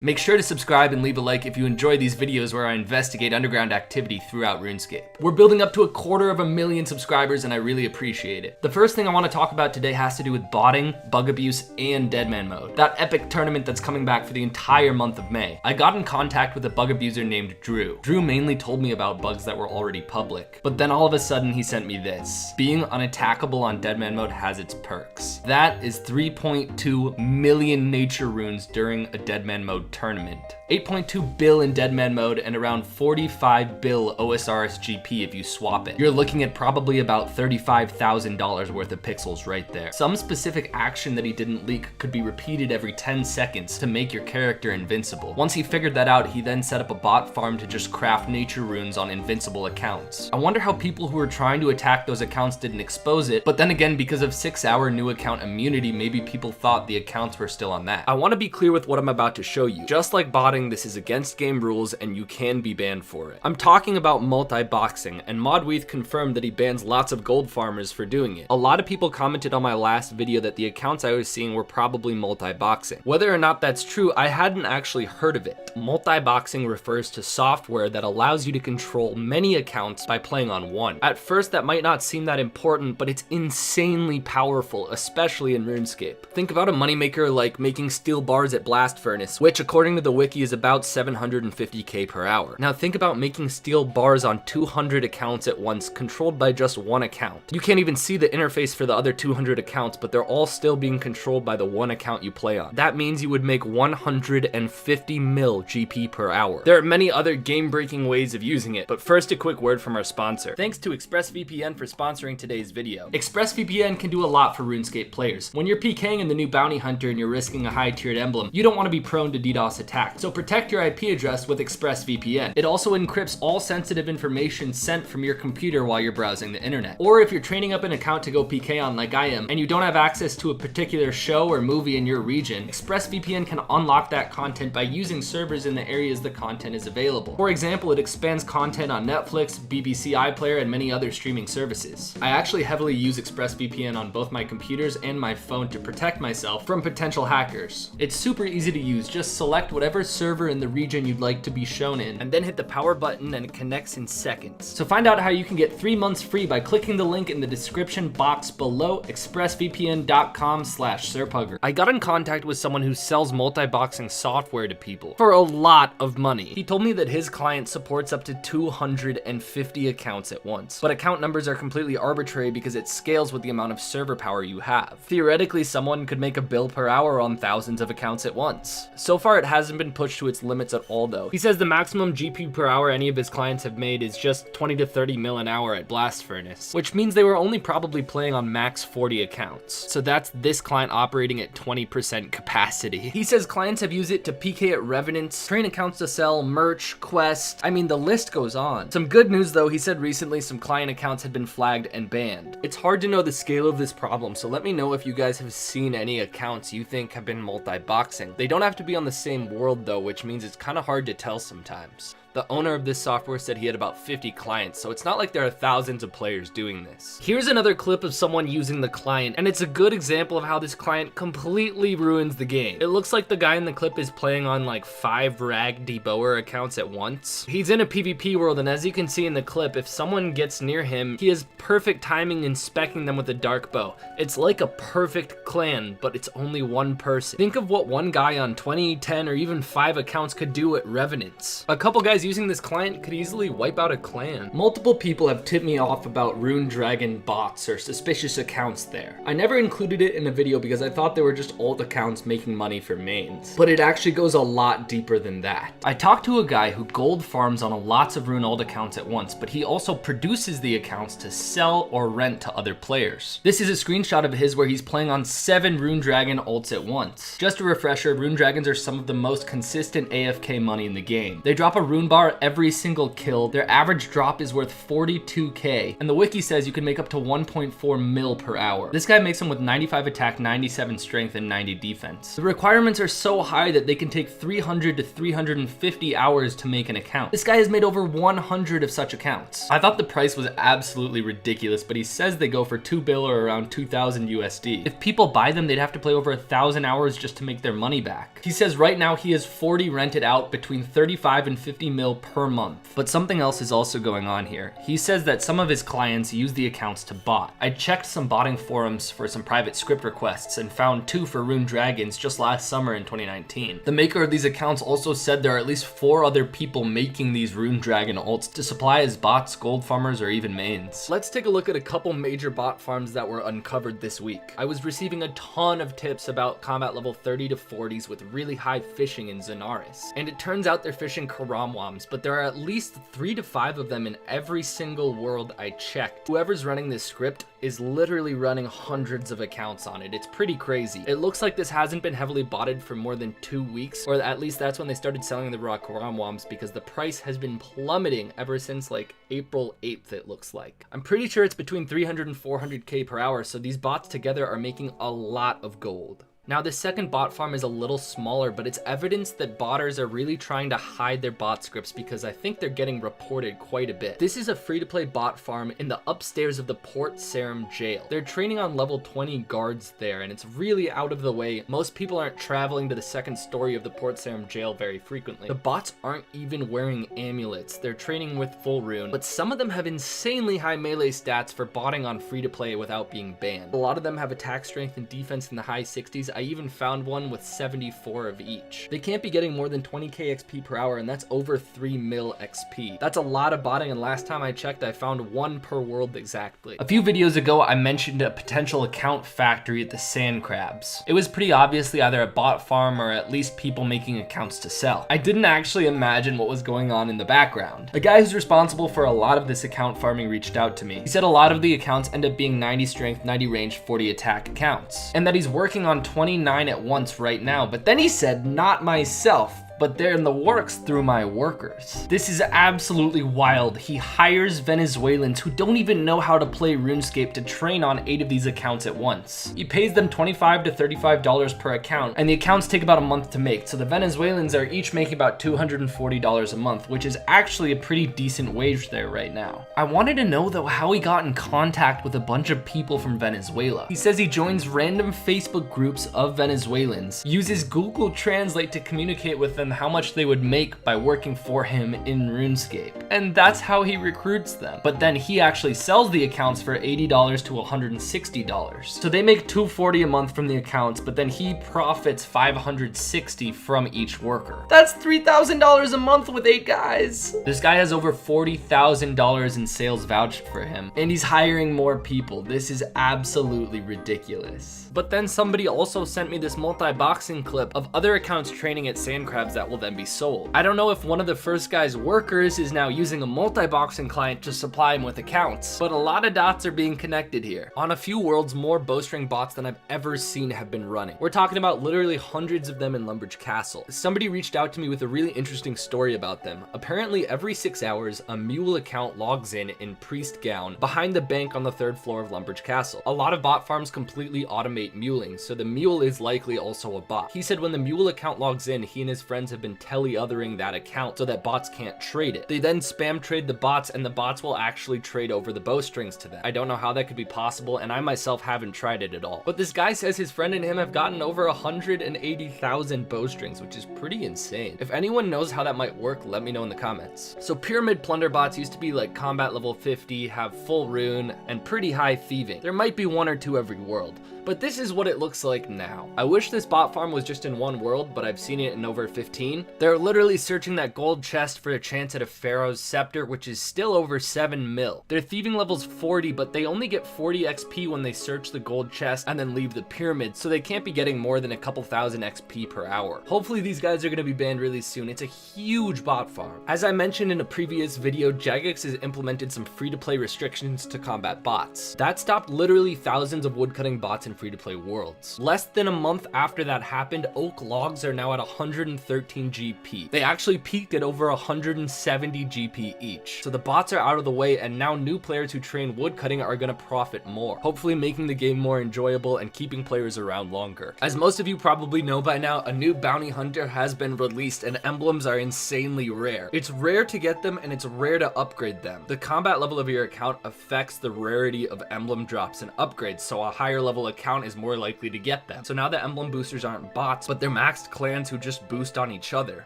Make sure to subscribe and leave a like if you enjoy these videos where I investigate underground activity throughout RuneScape. We're building up to 250,000 subscribers and I really appreciate it. The first thing I want to talk about today has to do with botting, bug abuse, and deadman mode. That epic tournament that's coming back for the entire month of May. I got in contact with a bug abuser named Drew. Drew mainly told me about bugs that were already public, but then all of a sudden he sent me this. Being unattackable on deadman mode has its perks. That is 3.2 million nature runes during a deadman mode tournament. 8.2 bill in deadman mode and around 45 bill OSRS GP if you swap it. You're looking at probably about $35,000 worth of pixels right there. Some specific action that he didn't leak could be repeated every 10 seconds to make your character invincible. Once he figured that out, he then set up a bot farm to just craft nature runes on invincible accounts. I wonder how people who were trying to attack those accounts didn't expose it, but then again, because of 6-hour new account immunity, maybe people thought the accounts were still on that. I want to be clear with what I'm about to show you. Just like botting, this is against game rules and you can be banned for it. I'm talking about multi-boxing, and Weath confirmed that he bans lots of gold farmers for doing it. A lot of people commented on my last video that the accounts I was seeing were probably multi-boxing. Whether or not that's true, I hadn't actually heard of it. Multi-boxing refers to software that allows you to control many accounts by playing on one. At first, that might not seem that important, but it's insanely powerful, especially in RuneScape. Think about a moneymaker like making steel bars at Blast Furnace, which according to the wiki is about 750k per hour. Now think about making steel bars on 200 accounts at once, controlled by just one account. You can't even see the interface for the other 200 accounts, but they're all still being controlled by the one account you play on. That means you would make 150 mil GP per hour. There are many other game-breaking ways of using it, but first a quick word from our sponsor. Thanks to ExpressVPN for sponsoring today's video. ExpressVPN can do a lot for RuneScape players. When you're PKing in the new bounty hunter and you're risking a high-tiered emblem, you don't want to be prone to DDoS attacks, so protect your IP address with ExpressVPN. It also encrypts all sensitive information sent from your computer while you're browsing the internet. Or if you're training up an account to go PK on like I am, and you don't have access to a particular show or movie in your region, ExpressVPN can unlock that content by using servers in the areas the content is available. For example, it expands content on Netflix, BBC iPlayer, and many other streaming services. I actually heavily use ExpressVPN on both my computers and my phone to protect myself from potential hackers. It's super easy to use. Just select whatever server in the region you'd like to be shown in, and then hit the power button and it connects in seconds. So find out how you can get 3 months free by clicking the link in the description box below, expressvpn.com/sirpugger. I got in contact with someone who sells multi-boxing software to people for a lot of money. He told me that his client supports up to 250 accounts at once, but account numbers are completely arbitrary because it scales with the amount of server power you have. Theoretically, someone could make a bill per hour on thousands of accounts at once. So far, it hasn't been pushed to its limits at all though. He says the maximum GP per hour any of his clients have made is just 20 to 30 mil an hour at Blast Furnace, which means they were only probably playing on max 40 accounts. So that's this client operating at 20% capacity. He says clients have used it to PK at Revenants, train accounts to sell, merch, quest, I mean the list goes on. Some good news though, he said recently some client accounts had been flagged and banned. It's hard to know the scale of this problem, so let me know if you guys have seen any accounts you think have been multi-boxing. They don't have to be on the same world though, which means it's kind of hard to tell sometimes. The owner of this software said he had about 50 clients, so it's not like there are thousands of players doing this. Here's another clip of someone using the client, and it's a good example of how this client completely ruins the game. It looks like the guy in the clip is playing on like 5 rag deboer accounts at once. He's in a PvP world, and as you can see in the clip, if someone gets near him, he has perfect timing in specking them with a dark bow. It's like a perfect clan, but it's only one person. Think of what one guy on 20, 10, or even 5 accounts could do at Revenants. A couple guys using this client could easily wipe out a clan. Multiple people have tipped me off about Rune Dragon bots or suspicious accounts there. I never included it in a video because I thought they were just alt accounts making money for mains, but it actually goes a lot deeper than that. I talked to a guy who gold farms on lots of Rune alt accounts at once, but he also produces the accounts to sell or rent to other players. This is a screenshot of his where he's playing on 7 Rune Dragon alts at once. Just a refresher, Rune Dragons are some of the most consistent AFK money in the game. They drop a Rune golden bar every single kill. Their average drop is worth 42k, and the wiki says you can make up to 1.4 mil per hour. This guy makes them with 95 attack, 97 strength, and 90 defense. The requirements are so high that they can take 300 to 350 hours to make an account. This guy has made over 100 of such accounts. I thought the price was absolutely ridiculous, but he says they go for 2 bill or around 2,000 USD. If people buy them, they'd have to play over 1,000 hours just to make their money back. He says right now he has 40 rented out between 35 and 50 mil per month. But something else is also going on here. He says that some of his clients use the accounts to bot. I checked some botting forums for some private script requests and found 2 for Rune Dragons just last summer in 2019. The maker of these accounts also said there are at least 4 other people making these Rune Dragon ults to supply as bots, gold farmers, or even mains. Let's take a look at a couple major bot farms that were uncovered this week. I was receiving a ton of tips about combat level 30 to 40s with really high fishing in Zenaris. And it turns out they're fishing Karamwams, but there are at least 3 to 5 of them in every single world I checked. Whoever's running this script is literally running hundreds of accounts on it. It's pretty crazy. It looks like this hasn't been heavily botted for more than 2 weeks, or at least that's when they started selling the raw Karamwams, because the price has been plummeting ever since like April 8th, it looks like. I'm pretty sure it's between 300 and 400k per hour, so these bots together are making a lot of gold. Now, this second bot farm is a little smaller, but it's evidence that botters are really trying to hide their bot scripts because I think they're getting reported quite a bit. This is a free-to-play bot farm in the upstairs of the Port Sarim jail. They're training on level 20 guards there, and it's really out of the way. Most people aren't traveling to the second story of the Port Sarim jail very frequently. The bots aren't even wearing amulets. They're training with full rune, but some of them have insanely high melee stats for botting on free-to-play without being banned. A lot of them have attack strength and defense in the high 60s. I even found one with 74 of each. They can't be getting more than 20k XP per hour, and that's over 3 mil XP. That's a lot of botting, and last time I checked, I found 1 per world exactly. A few videos ago, I mentioned a potential account factory at the Sand Crabs. It was pretty obviously either a bot farm or at least people making accounts to sell. I didn't actually imagine what was going on in the background. The guy who's responsible for a lot of this account farming reached out to me. He said a lot of the accounts end up being 90 strength, 90 range, 40 attack accounts, and that he's working on 29 at once right now, but then he said, not myself, but they're in the works through my workers. This is absolutely wild. He hires Venezuelans who don't even know how to play RuneScape to train on 8 of these accounts at once. He pays them $25 to $35 per account, and the accounts take about a month to make, so the Venezuelans are each making about $240 a month, which is actually a pretty decent wage there right now. I wanted to know though how he got in contact with a bunch of people from Venezuela. He says he joins random Facebook groups of Venezuelans, uses Google Translate to communicate with them how much they would make by working for him in RuneScape. And that's how he recruits them. But then he actually sells the accounts for $80 to $160. So they make $240 a month from the accounts, but then he profits $560 from each worker. That's $3,000 a month with 8 guys. This guy has over $40,000 in sales vouched for him, and he's hiring more people. This is absolutely ridiculous. But then somebody also sent me this multi-boxing clip of other accounts training at Sand Crabs that will then be sold. I don't know if one of the first guy's workers is now using a multi-boxing client to supply him with accounts, but a lot of dots are being connected here. On a few worlds, more bowstring bots than I've ever seen have been running. We're talking about literally hundreds of them in Lumbridge Castle. Somebody reached out to me with a really interesting story about them. Apparently every 6 hours, a mule account logs in priest gown behind the bank on the 3rd floor of Lumbridge Castle. A lot of bot farms completely automate muling, so the mule is likely also a bot. He said when the mule account logs in, he and his friends have been tele-othering that account so that bots can't trade it. They then spam trade the bots, and the bots will actually trade over the bowstrings to them. I don't know how that could be possible, and I myself haven't tried it at all. But this guy says his friend and him have gotten over 180,000 bowstrings, which is pretty insane. If anyone knows how that might work, let me know in the comments. So pyramid plunder bots used to be like combat level 50, have full rune, and pretty high thieving. There might be 1 or 2 every world, but this is what it looks like now. I wish this bot farm was just in 1 world, but I've seen it in over 15. They're literally searching that gold chest for a chance at a Pharaoh's Scepter, which is still over 7 mil. Their thieving level's 40, but they only get 40 XP when they search the gold chest and then leave the pyramid, so they can't be getting more than a couple thousand XP per hour. Hopefully these guys are going to be banned really soon. It's a huge bot farm. As I mentioned in a previous video, Jagex has implemented some free-to-play restrictions to combat bots. That stopped literally thousands of woodcutting bots in free-to-play worlds. Less than a month after that happened, oak logs are now at 113 13 GP. They actually peaked at over 170 GP each. So the bots are out of the way, and now new players who train woodcutting are gonna profit more, hopefully making the game more enjoyable and keeping players around longer. As most of you probably know by now, a new bounty hunter has been released and emblems are insanely rare. It's rare to get them and it's rare to upgrade them. The combat level of your account affects the rarity of emblem drops and upgrades, so a higher level account is more likely to get them. So now the emblem boosters aren't bots, but they're maxed clans who just boost on each other.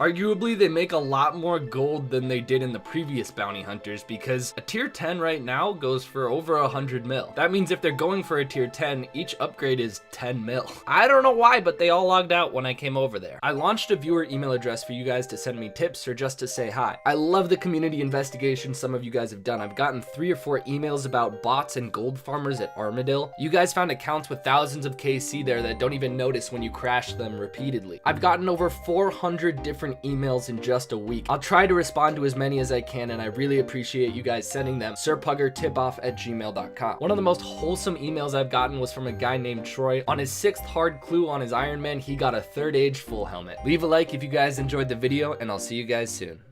Arguably, they make a lot more gold than they did in the previous bounty hunters, because a tier 10 right now goes for over 100 mil. That means if they're going for a tier 10, each upgrade is 10 mil. I don't know why, but they all logged out when I came over there. I launched a viewer email address for you guys to send me tips or just to say hi. I love the community investigation some of you guys have done. I've gotten 3 or 4 emails about bots and gold farmers at Armadale. You guys found accounts with thousands of KC there that don't even notice when you crash them repeatedly. I've gotten over 400 different emails in just a week. I'll try to respond to as many as I can, and I really appreciate you guys sending them. sirpuggertipoff@gmail.com. One of the most wholesome emails I've gotten was from a guy named Troy. On his 6th hard clue on his Iron Man, he got a 3rd age full helmet. Leave a like if you guys enjoyed the video, and I'll see you guys soon.